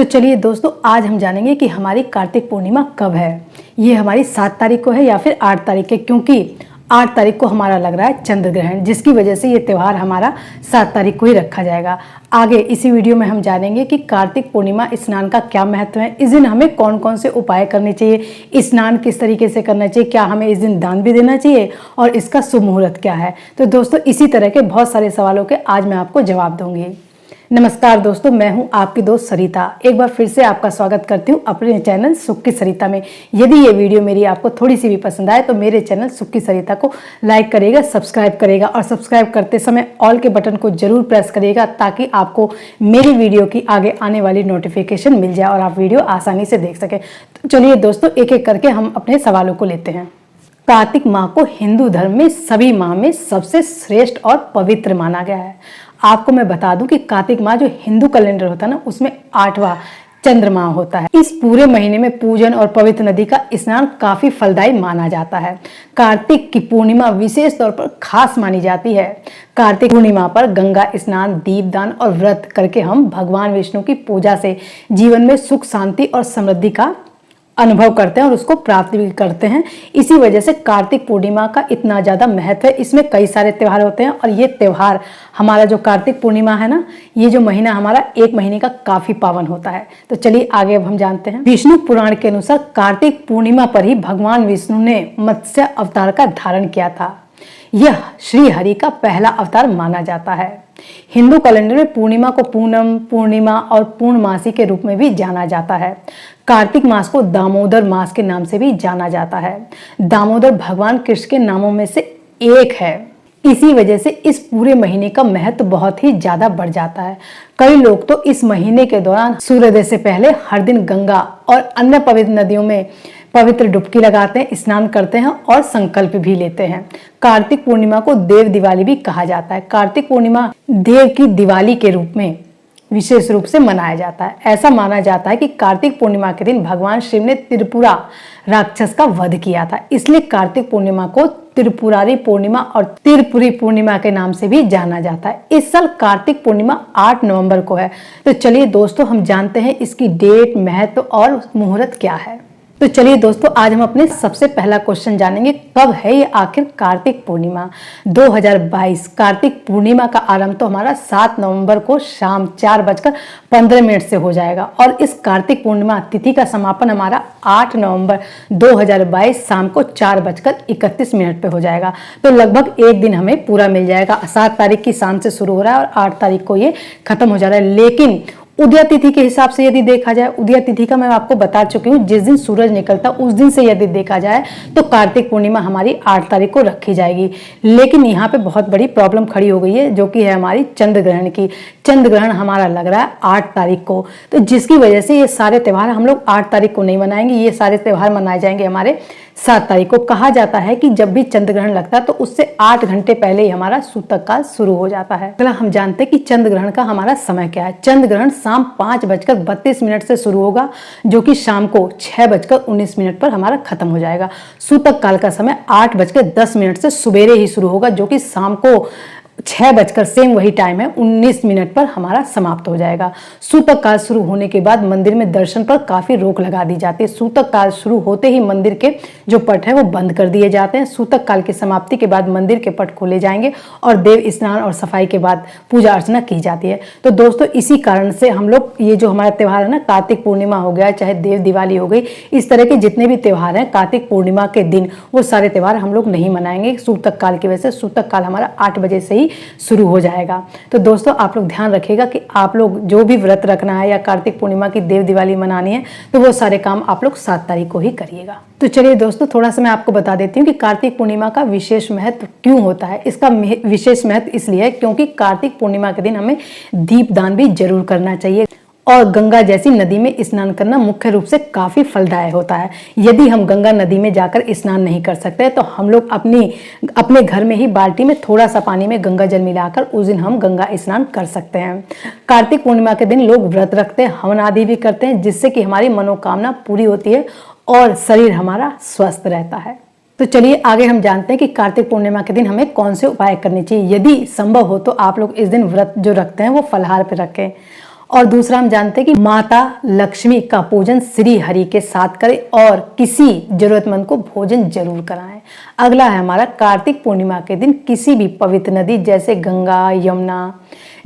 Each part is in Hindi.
तो चलिए दोस्तों, आज हम जानेंगे कि हमारी कार्तिक पूर्णिमा कब है। ये हमारी 7 तारीख को है या फिर 8 तारीख है, क्योंकि 8 तारीख को हमारा लग रहा है चंद्र ग्रहण, जिसकी वजह से ये त्यौहार हमारा 7 तारीख को ही रखा जाएगा। आगे इसी वीडियो में हम जानेंगे कि कार्तिक पूर्णिमा स्नान का क्या महत्व है, इस दिन हमें कौन कौन से उपाय करने चाहिए, स्नान किस तरीके से करना चाहिए, क्या हमें इस दिन दान भी देना चाहिए और इसका शुभ मुहूर्त क्या है। तो दोस्तों, इसी तरह के बहुत सारे सवालों के आज मैं आपको जवाब दूंगी। नमस्कार दोस्तों, मैं हूं आपकी दोस्त सरिता। एक बार फिर से आपका स्वागत करती हूं अपने चैनल सुख की सरिता में। यदि ये वीडियो मेरी आपको थोड़ी सी भी पसंद आए तो मेरे चैनल सुख की सरिता को लाइक करेगा, सब्सक्राइब करेगा और सब्सक्राइब करते समय ऑल के बटन को जरूर प्रेस करिएगा, ताकि आपको मेरी वीडियो की आगे आने वाली नोटिफिकेशन मिल जाए और आप वीडियो आसानी से देख सकें। तो चलिए दोस्तों, एक एक करके हम अपने सवालों को लेते हैं। कार्तिक माह को हिंदू धर्म में सभी माह में सबसे श्रेष्ठ और पवित्र माना गया है। आपको मैं बता दूं कि कार्तिक माह जो हिंदू कैलेंडर होता है ना, उसमें 8वां चंद्रमा होता है। इस पूरे महीने में पूजन और पवित्र नदी का स्नान काफी फलदायी माना जाता है। कार्तिक की पूर्णिमा विशेष तौर पर खास मानी जाती है। कार्तिक पूर्णिमा पर गंगा स्नान, दीपदान और व्रत करके हम भगवान विष्णु की पूजा से जीवन में सुख, शांति और समृद्धि का अनुभव करते हैं और उसको प्राप्त भी करते हैं। इसी वजह से कार्तिक पूर्णिमा का इतना ज्यादा महत्व है। इसमें कई सारे त्योहार होते हैं और ये त्योहार हमारा जो कार्तिक पूर्णिमा है ना, ये जो महीना हमारा एक महीने का काफी पावन होता है। तो चलिए आगे अब हम जानते हैं। विष्णु पुराण के अनुसार कार्तिक पूर्णिमा पर ही भगवान विष्णु ने मत्स्य अवतार का धारण किया था। यह श्री हरि का पहला अवतार माना जाता है। हिंदू कैलेंडर में पूर्णिमा को पूनम, पूर्णिमा और पूर्णमासी के रूप में भी जाना जाता है। कार्तिक मास को दामोदर मास के नाम से भी जाना जाता है। दामोदर भगवान कृष्ण के नामों में से एक है। इसी वजह से इस पूरे महीने का महत्व बहुत ही ज्यादा बढ़ जाता है। कई लोग तो इस महीने के दौरान सूर्योदय से पहले हर दिन गंगा और अन्य पवित्र नदियों में पवित्र डुबकी लगाते हैं, स्नान करते हैं और संकल्प भी लेते हैं। कार्तिक पूर्णिमा को देव दिवाली भी कहा जाता है। कार्तिक पूर्णिमा देव की दिवाली के रूप में विशेष रूप से मनाया जाता है। ऐसा माना जाता है कि कार्तिक पूर्णिमा के दिन भगवान शिव ने त्रिपुरा राक्षस का वध किया था, इसलिए कार्तिक पूर्णिमा को त्रिपुरारी पूर्णिमा और त्रिपुरी पूर्णिमा के नाम से भी जाना जाता है। इस साल कार्तिक पूर्णिमा 8 नवंबर को है। तो चलिए दोस्तों, हम जानते हैं इसकी डेट, महत्व और मुहूर्त क्या है। तो चलिए दोस्तों, आज हम अपने सबसे पहला क्वेश्चन जानेंगे, कब है ये आखिर कार्तिक पूर्णिमा। 2022 कार्तिक पूर्णिमा का आरंभ तो हमारा 7 नवंबर को शाम 4:15 से हो जाएगा और इस कार्तिक पूर्णिमा तिथि का समापन हमारा 8 नवंबर 2022 शाम को 4:31 पे हो जाएगा। तो लगभग एक दिन हमें पूरा मिल जाएगा। 7 तारीख की शाम से शुरू हो रहा है और 8 तारीख को ये खत्म हो जा रहा है। लेकिन उदय तिथि के हिसाब से यदि देखा जाए, उदय तिथि का मैं आपको बता चुकी हूँ, जिस दिन सूरज निकलता उस दिन से यदि देखा जाए तो कार्तिक पूर्णिमा हमारी 8 तारीख को रखी जाएगी। लेकिन यहाँ पे बहुत बड़ी प्रॉब्लम खड़ी हो गई है, जो कि है हमारी चंद्र ग्रहण की। चंद्र ग्रहण हमारा लग रहा है 8 तारीख को, तो जिसकी वजह से ये सारे त्यौहार हम लोग 8 तारीख को नहीं मनाएंगे। ये सारे त्यौहार मनाए जाएंगे हमारे 7 तारीख को। कहा जाता है कि जब भी चंद्र ग्रहण लगता है तो उससे 8 घंटे पहले ही हमारा सूतक काल शुरू हो जाता है। अगला हम जानते हैं कि चंद्र ग्रहण का हमारा समय क्या है। चंद्र ग्रहण शाम 5:32 से शुरू होगा, जो कि शाम को 6:19 पर हमारा खत्म हो जाएगा। सूतक काल का समय 8:10 से सुबेरे ही शुरू होगा, जो कि शाम को 6 सेम वही टाइम है 19 पर हमारा समाप्त हो जाएगा। सूतक काल शुरू होने के बाद मंदिर में दर्शन पर काफी रोक लगा दी जाती है। सूतक काल शुरू होते ही मंदिर के जो पट है वो बंद कर दिए जाते हैं। सूतक काल की समाप्ति के बाद मंदिर के पट खोले जाएंगे और देव स्नान और सफाई के बाद पूजा अर्चना की जाती है। तो दोस्तों, इसी कारण से हम लोग ये जो हमारा त्यौहार है ना, कार्तिक पूर्णिमा हो गया, चाहे देव दिवाली हो गई, इस तरह के जितने भी त्यौहार हैं कार्तिक पूर्णिमा के दिन, वो सारे त्यौहार हम लोग नहीं मनाएंगे सूतक काल की वजह से। सूतक काल हमारा 8 बजे से ही शुरू हो जाएगा। तो दोस्तों, आप लोग ध्यान रखिएगा कि आप लोग जो भी व्रत रखना है या कार्तिक पूर्णिमा की देव दिवाली मनानी है, तो वो सारे काम आप लोग 7 तारीख को ही करिएगा। तो चलिए दोस्तों, थोड़ा सा मैं आपको बता देती हूँ कि कार्तिक पूर्णिमा का विशेष महत्व क्यों होता है। इसका विशेष महत्व इसलिए है क्योंकि कार्तिक पूर्णिमा के दिन हमें दीपदान भी जरूर करना चाहिए और गंगा जैसी नदी में स्नान करना मुख्य रूप से काफी फलदायक होता है। यदि हम गंगा नदी में जाकर स्नान नहीं कर सकते तो हम लोग अपने घर में ही बाल्टी में थोड़ा सा पानी में गंगा जल मिलाकर उस दिन हम गंगा स्नान कर सकते हैं। कार्तिक पूर्णिमा के दिन लोग व्रत रखते हैं, हवन आदि भी करते हैं, जिससे कि हमारी मनोकामना पूरी होती है और शरीर हमारा स्वस्थ रहता है। तो चलिए आगे हम जानते हैं कि कार्तिक पूर्णिमा के दिन हमें कौन से उपाय करने चाहिए। यदि संभव हो तो आप लोग इस दिन व्रत जो रखते हैं वो फलाहार पे रखें और दूसरा हम जानते हैं कि माता लक्ष्मी का पूजन श्री हरि के साथ करें और किसी जरूरतमंद को भोजन जरूर कराएं। अगला है हमारा कार्तिक पूर्णिमा के दिन किसी भी पवित्र नदी जैसे गंगा, यमुना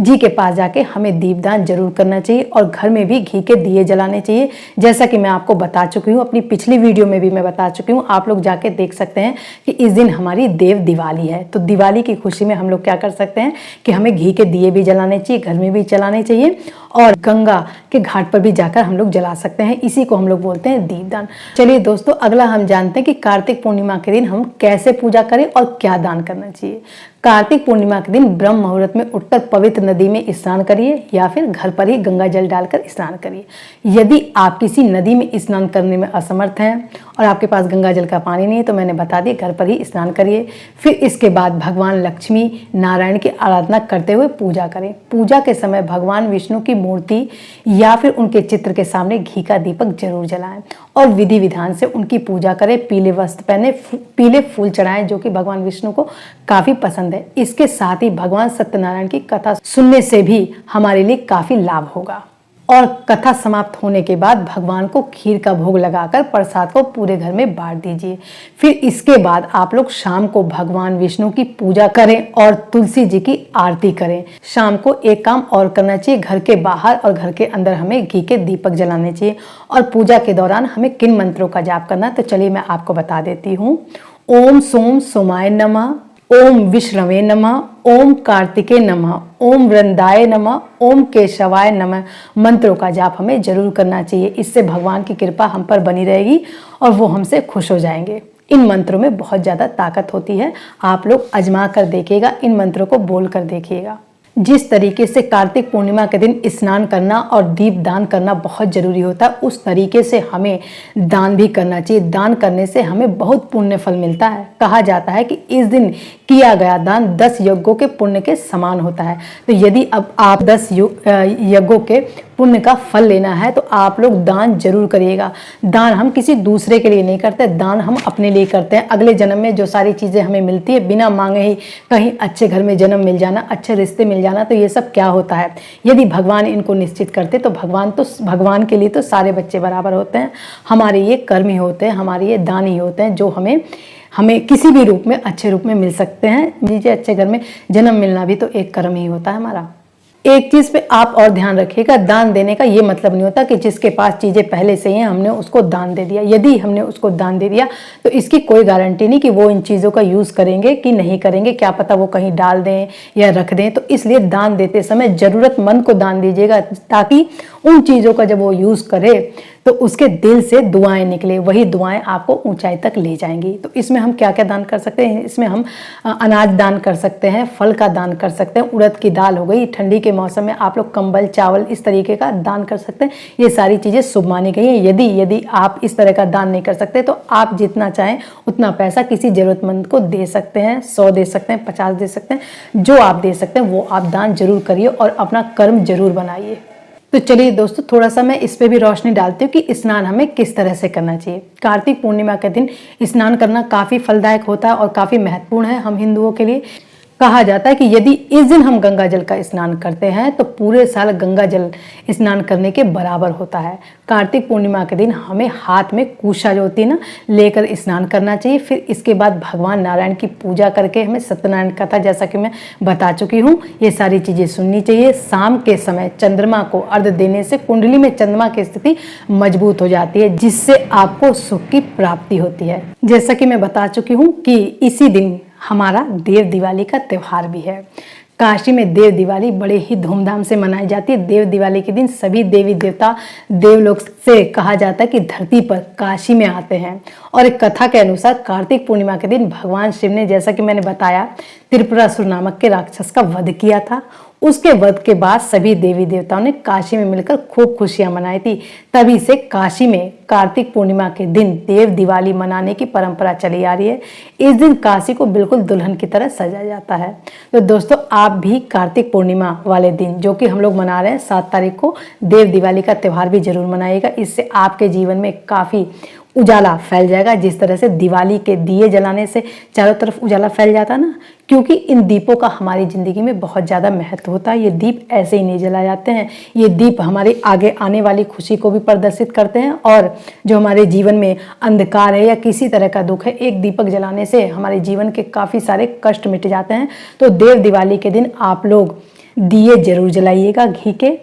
जी के पास जाके हमें दीपदान जरूर करना चाहिए और घर में भी घी के दिए जलाने चाहिए। जैसा कि मैं आपको बता चुकी हूँ, अपनी पिछली वीडियो में भी मैं बता चुकी हूँ, आप लोग जाके देख सकते हैं कि इस दिन हमारी देव दिवाली है। तो दिवाली की खुशी में हम लोग क्या कर सकते हैं कि हमें घी के दिए भी जलाने चाहिए, घर में भी जलाने चाहिए और गंगा के घाट पर भी जाकर हम लोग जला सकते हैं। इसी को हम लोग बोलते हैं दीपदान। चलिए दोस्तों, अगला हम जानते हैं कि कार्तिक पूर्णिमा के दिन हम कैसे पूजा करें और क्या दान करना चाहिए। कार्तिक पूर्णिमा के दिन ब्रह्म मुहूर्त में उठकर पवित्र नदी में स्नान करिए या फिर घर पर ही गंगा जल डालकर स्नान करिए। यदि आप किसी नदी में स्नान करने में असमर्थ हैं और आपके पास गंगा जल का पानी नहीं है तो मैंने बता दिया, घर पर ही स्नान करिए। फिर इसके बाद भगवान लक्ष्मी नारायण की आराधना करते हुए पूजा करें। पूजा के समय भगवान विष्णु की मूर्ति या फिर उनके चित्र के सामने घी का दीपक जरूर जलाएं और विधि विधान से उनकी पूजा करें। पीले वस्त्र पहने, पीले फूल चढ़ाएं जो कि भगवान विष्णु को काफी पसंद है। इसके साथ ही भगवान सत्यनारायण की कथा सुनने से भी हमारे लिए काफी लाभ होगा। और कथा समाप्त होने के बाद भगवान को खीर का भोग लगाकर प्रसाद को पूरे घर में बांट दीजिए। फिर इसके बाद आप लोग शाम को भगवान विष्णु की पूजा करें और तुलसी जी की आरती करें। शाम को एक काम और करना चाहिए, घर के बाहर और घर के अंदर हमें घी के दीपक जलाने चाहिए। और पूजा के दौरान हमें किन मंत्रों का जाप करना है तो चलिए मैं आपको बता देती हूँ। ओम सोम सोमाय नमः, ओम विष्णवे नमः, ओम कार्तिके नमः, ओम वृंदाय नमः, ओम केशवाय नमः मंत्रों का जाप हमें जरूर करना चाहिए। इससे भगवान की कृपा हम पर बनी रहेगी और वो हमसे खुश हो जाएंगे। इन मंत्रों में बहुत ज़्यादा ताकत होती है, आप लोग आजमा कर देखिएगा, इन मंत्रों को बोल कर देखिएगा। जिस तरीके से कार्तिक पूर्णिमा के दिन स्नान करना और दीप दान करना बहुत जरूरी होता है, उस तरीके से हमें दान भी करना चाहिए। दान करने से हमें बहुत पुण्य फल मिलता है। कहा जाता है कि इस दिन किया गया दान 10 यज्ञों के पुण्य के समान होता है। तो यदि अब आप 10 यज्ञों के पुण्य का फल लेना है तो आप लोग दान जरूर करिएगा। दान हम किसी दूसरे के लिए नहीं करते, दान हम अपने लिए करते हैं। अगले जन्म में जो सारी चीज़ें हमें मिलती है बिना मांगे ही, कहीं अच्छे घर में जन्म मिल जाना, अच्छे रिश्ते मिल जाना, तो ये सब क्या होता है। यदि भगवान इनको निश्चित करते तो भगवान के लिए तो सारे बच्चे बराबर होते हैं। हमारे ये कर्म ही होते हैं, हमारे ये दान ही होते हैं जो हमें किसी भी रूप में, अच्छे रूप में मिल सकते हैं। लीजिए, अच्छे घर में जन्म मिलना भी तो एक कर्म ही होता है हमारा। एक चीज पे आप और ध्यान रखिएगा, दान देने का ये मतलब नहीं होता कि जिसके पास चीजें पहले से ही हैं हमने उसको दान दे दिया। यदि हमने उसको दान दे दिया तो इसकी कोई गारंटी नहीं कि वो इन चीजों का यूज करेंगे कि नहीं करेंगे, क्या पता वो कहीं डाल दें या रख दें। तो इसलिए दान देते समय जरूरतमंद को दान दीजिएगा, ताकि उन चीजों का जब वो यूज करे तो उसके दिल से दुआएं निकले, वही दुआएं आपको ऊंचाई तक ले जाएंगी। तो इसमें हम क्या क्या दान कर सकते हैं, इसमें हम अनाज दान कर सकते हैं, फल का दान कर सकते हैं, उड़द की दाल हो गई, ठंडी के मौसम में आप लोग कंबल, चावल, इस तरीके का दान कर सकते हैं। ये सारी चीज़ें शुभ मानी गई हैं। यदि आप इस तरह का दान नहीं कर सकते तो आप जितना चाहें उतना पैसा किसी जरूरतमंद को दे सकते हैं। 100 दे सकते हैं, 50 दे सकते हैं, जो आप दे सकते हैं वो आप दान जरूर करिए और अपना कर्म जरूर बनाइए। तो चलिए दोस्तों, थोड़ा सा मैं इस पे भी रोशनी डालती हूँ कि स्नान हमें किस तरह से करना चाहिए। कार्तिक पूर्णिमा के दिन स्नान करना काफ़ी फलदायक होता है और काफ़ी महत्वपूर्ण है हम हिंदुओं के लिए। कहा जाता है कि यदि इस दिन हम गंगा जल का स्नान करते हैं तो पूरे साल गंगा जल स्नान करने के बराबर होता है। कार्तिक पूर्णिमा के दिन हमें हाथ में कुशा जो होती है ना, लेकर स्नान करना चाहिए। फिर इसके बाद भगवान नारायण की पूजा करके हमें सत्यनारायण कथा, जैसा कि मैं बता चुकी हूँ, ये सारी चीज़ें सुननी चाहिए। शाम के समय चंद्रमा को अर्घ्य देने से कुंडली में चंद्रमा की स्थिति मजबूत हो जाती है, जिससे आपको सुख की प्राप्ति होती है। जैसा कि मैं बता चुकी हूँ कि इसी दिन हमारा देव दिवाली का त्यौहार भी है। काशी में देव दिवाली बड़े ही धूमधाम से मनाई जाती है। देव दिवाली के दिन सभी देवी देवता देवलोक से, कहा जाता है कि धरती पर काशी में आते हैं। और एक कथा के अनुसार कार्तिक पूर्णिमा के दिन भगवान शिव ने, जैसा कि मैंने बताया, त्रिपुरासुर नामक के राक्षस का वध किया था। उसके वध के बाद सभी देवी देवताओं ने काशी में मिलकर खूब खुशियां मनाई थी। तभी से काशी में कार्तिक पूर्णिमा के दिन देव दिवाली मनाने की परंपरा चली आ रही है। इस दिन काशी को बिल्कुल दुल्हन की तरह सजाया जाता है। तो दोस्तों, आप भी कार्तिक पूर्णिमा वाले दिन, जो कि हम लोग मना रहे हैं 7 तारीख को, देव दिवाली का त्यौहार भी जरूर मनाइएगा। इससे आपके जीवन में काफ़ी उजाला फैल जाएगा। जिस तरह से दिवाली के दिए जलाने से चारों तरफ उजाला फैल जाता ना, क्योंकि इन दीपों का हमारी ज़िंदगी में बहुत ज़्यादा महत्व होता है। ये दीप ऐसे ही नहीं जलाए जाते हैं, ये दीप हमारे आगे आने वाली खुशी को भी प्रदर्शित करते हैं, और जो हमारे जीवन में अंधकार है या किसी तरह का दुख है, एक दीपक जलाने से हमारे जीवन के काफ़ी सारे कष्ट मिट जाते हैं। तो देव दिवाली के दिन आप लोग दिए जरूर जलाइएगा घी के,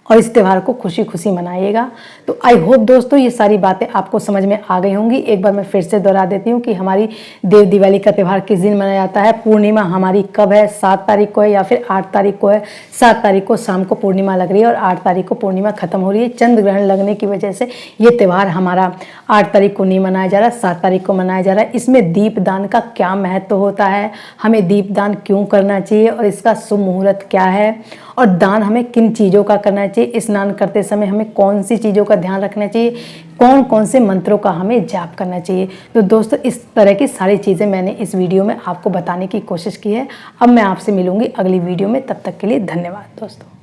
और इस त्यौहार को खुशी खुशी मनाइएगा। तो आई होप दोस्तों ये सारी बातें आपको समझ में आ गई होंगी। एक बार मैं फिर से दोहरा देती हूँ कि हमारी देव दिवाली का त्यौहार किस दिन मनाया जाता है, पूर्णिमा हमारी कब है, 7 तारीख को है या फिर 8 तारीख को है। 7 तारीख को शाम को पूर्णिमा लग रही है और 8 तारीख को पूर्णिमा खत्म हो रही है। चंद्र ग्रहण लगने की वजह से ये त्यौहार हमारा 8 तारीख को नहीं मनाया जा रहा, 7 तारीख को मनाया जा रहा है। इसमें दीपदान का क्या महत्व होता है, हमें दीपदान क्यों करना चाहिए और इसका शुभ मुहूर्त क्या है, और दान हमें किन चीज़ों का करना चाहिए, स्नान करते समय हमें कौन सी चीज़ों का ध्यान रखना चाहिए, कौन कौन से मंत्रों का हमें जाप करना चाहिए। तो दोस्तों इस तरह की सारी चीज़ें मैंने इस वीडियो में आपको बताने की कोशिश की है। अब मैं आपसे मिलूंगी अगली वीडियो में, तब तक के लिए धन्यवाद दोस्तों।